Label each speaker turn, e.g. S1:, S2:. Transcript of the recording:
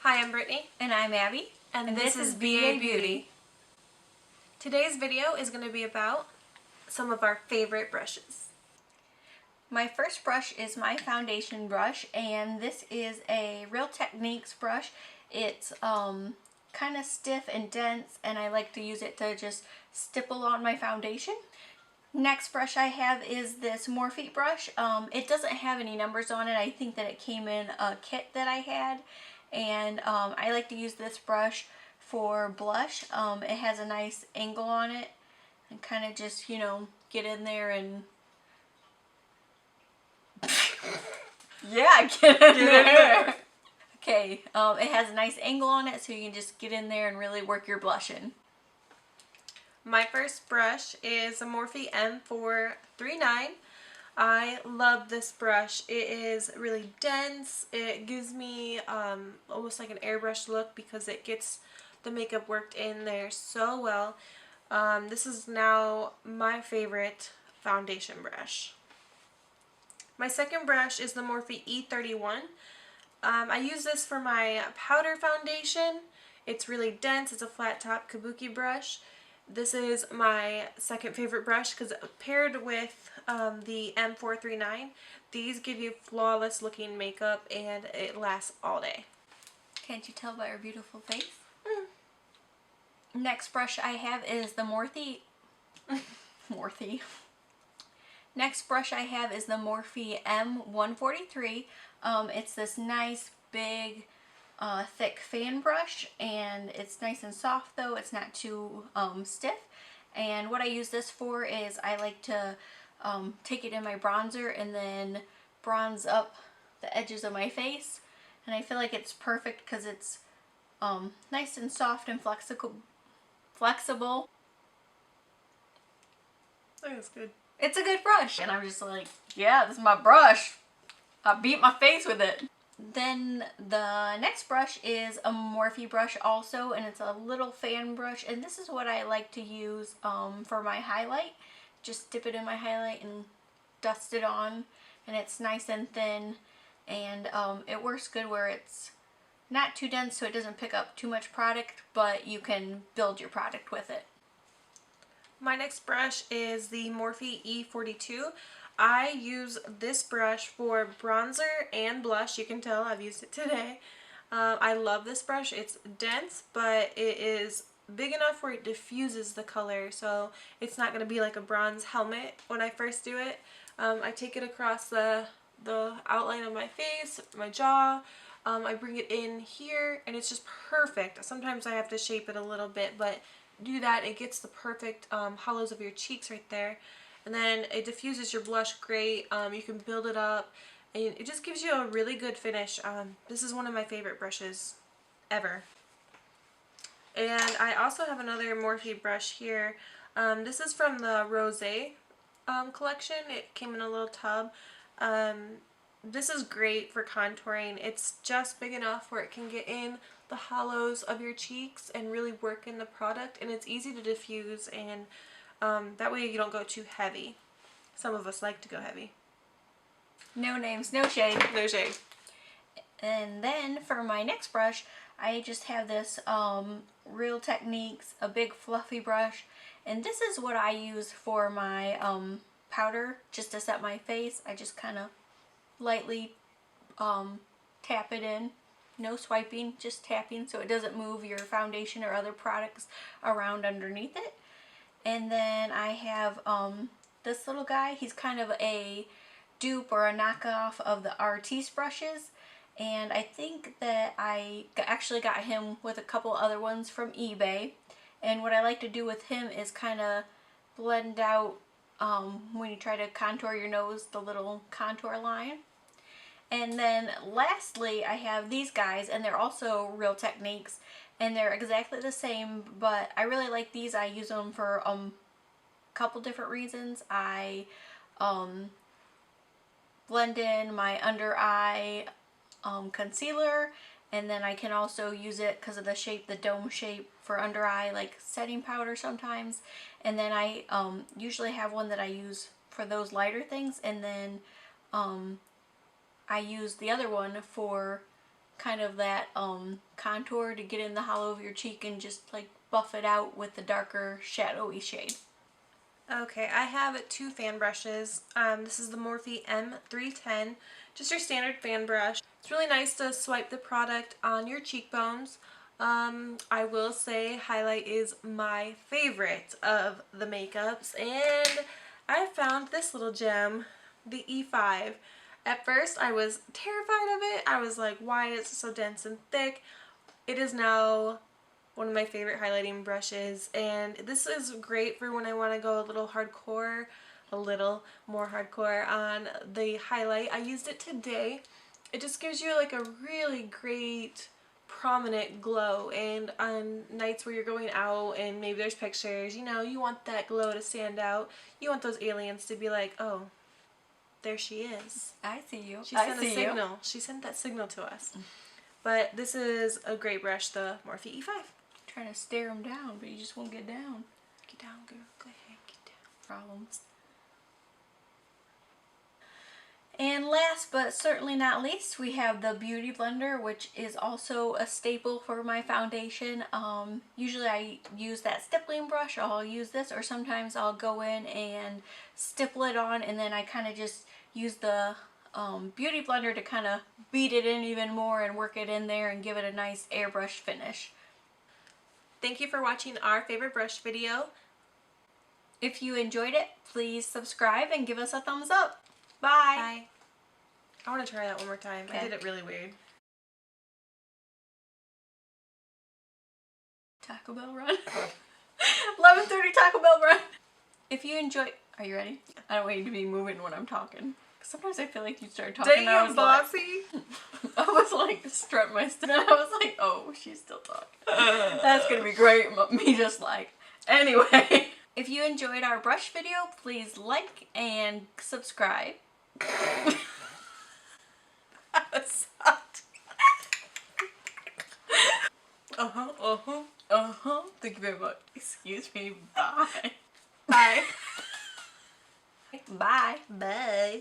S1: Hi, I'm Brittany.
S2: And I'm Abby.
S1: And this is BA Beauty. Today's video is going to be about some of our favorite brushes.
S2: My first brush is my foundation brush, and this is a Real Techniques brush. It's kind of stiff and dense, and I like to use it to just stipple on my foundation. Next brush I have is this Morphe brush. It doesn't have any numbers on it. I think that it came in a kit that I had, and I like to use this brush for blush. It has a nice angle on it, and kind of just, get in there and yeah, get in there. Okay, it has a nice angle on it, so you can just get in there and really work your blush in.
S1: My first brush is a Morphe M439. I love this brush. It is really dense. It gives me almost like an airbrush look because it gets the makeup worked in there so well. This is now my favorite foundation brush. My second brush is the Morphe E31. I use this for my powder foundation. It's really dense. It's a flat top kabuki brush. This is my second favorite brush because paired with the M439, these give you flawless looking makeup and it lasts all day.
S2: Can't you tell by her beautiful face? Next brush I have is the Morphe. Next brush I have is the Morphe M143. It's this nice big thick fan brush, and it's nice and soft though. It's not too stiff. And what I use this for is I like to take it in my bronzer and then bronze up the edges of my face. And I feel like it's perfect because it's nice and soft and flexible.
S1: I think it's good.
S2: It's a good brush. And I'm just like, yeah, this is my brush. I beat my face with it. Then the next brush is a Morphe brush also, and it's a little fan brush. And this is what I like to use for my highlight. Just dip it in my highlight and dust it on. And it's nice and thin. And it works good where it's not too dense so it doesn't pick up too much product, but you can build your product with it.
S1: My next brush is the Morphe E42. I use this brush for bronzer and blush. You can tell I've used it today. I love this brush. It's dense, but it is big enough where it diffuses the color, so it's not going to be like a bronze helmet when I first do it. I take it across the outline of my face, my jaw. I bring it in here, and it's just perfect. Sometimes I have to shape it a little bit, but do that, it gets the perfect hollows of your cheeks right there. And then it diffuses your blush great. You can build it up, and it just gives you a really good finish. This is one of my favorite brushes ever. And I also have another Morphe brush here. This is from the Rosé collection. It came in a little tub. This is great for contouring. It's just big enough where it can get in the hollows of your cheeks and really work in the product, and it's easy to diffuse, and that way you don't go too heavy. Some of us like to go heavy.
S2: No names, no shade.
S1: No shade.
S2: And then for my next brush, I just have this Real Techniques, a big fluffy brush, and this is what I use for my powder, just to set my face. I just kind of lightly tap it in. No swiping, just tapping so it doesn't move your foundation or other products around underneath it. And then I have this little guy. He's kind of a dupe or a knockoff of the Artis brushes. And I think that I actually got him with a couple other ones from eBay. And what I like to do with him is kind of blend out when you try to contour your nose, the little contour line. And then lastly, I have these guys, and they're also Real Techniques, and they're exactly the same, but I really like these. I use them for a couple different reasons. I blend in my under eye concealer, and then I can also use it because of the shape, the dome shape, for under eye like setting powder sometimes. And then I usually have one that I use for those lighter things, and then I use the other one for kind of that contour to get in the hollow of your cheek and just like buff it out with the darker shadowy shade.
S1: Okay, I have 2 fan brushes. This is the Morphe M310, just your standard fan brush. It's really nice to swipe the product on your cheekbones. I will say highlight is my favorite of the makeups, and I found this little gem, the E5. At first I was terrified of it. I was like, why is it so dense and thick? It is now one of my favorite highlighting brushes, and this is great for when I want to go a little more hardcore on the highlight. I used it today. It just gives you like a really great prominent glow, and on nights where you're going out and maybe there's pictures, you know, you want that glow to stand out. You want those aliens to be like, oh, there she is.
S2: I see you.
S1: She sent a signal. She sent that signal to us. But this is a great brush, the Morphe E5.
S2: Trying to stare him down, but you just won't get down.
S1: Get down, girl. Go ahead, get down.
S2: Problems. And last but certainly not least, we have the Beauty Blender, which is also a staple for my foundation. Usually I use that stippling brush. I'll use this, or sometimes I'll go in and stipple it on, and then I kind of just use the Beauty Blender to kind of beat it in even more and work it in there and give it a nice airbrush finish.
S1: Thank you for watching our favorite brush video.
S2: If you enjoyed it, please subscribe and give us a thumbs up. Bye.
S1: Bye. I want to try that one more time.
S2: Okay.
S1: I did it really weird.
S2: Taco Bell run. 11:30 Taco Bell run. If you enjoy, are you ready? I don't want you to be moving when I'm talking. Sometimes I feel like you start talking.
S1: Damn, bossy.
S2: I was like strut my stuff. I was like, oh, she's still talking. That's gonna be great. Me just like. Anyway, if you enjoyed our brush video, please like and subscribe.
S1: That sucked.
S2: Thank you very much. Excuse me. Bye.
S1: Bye.
S2: Bye.
S1: Bye.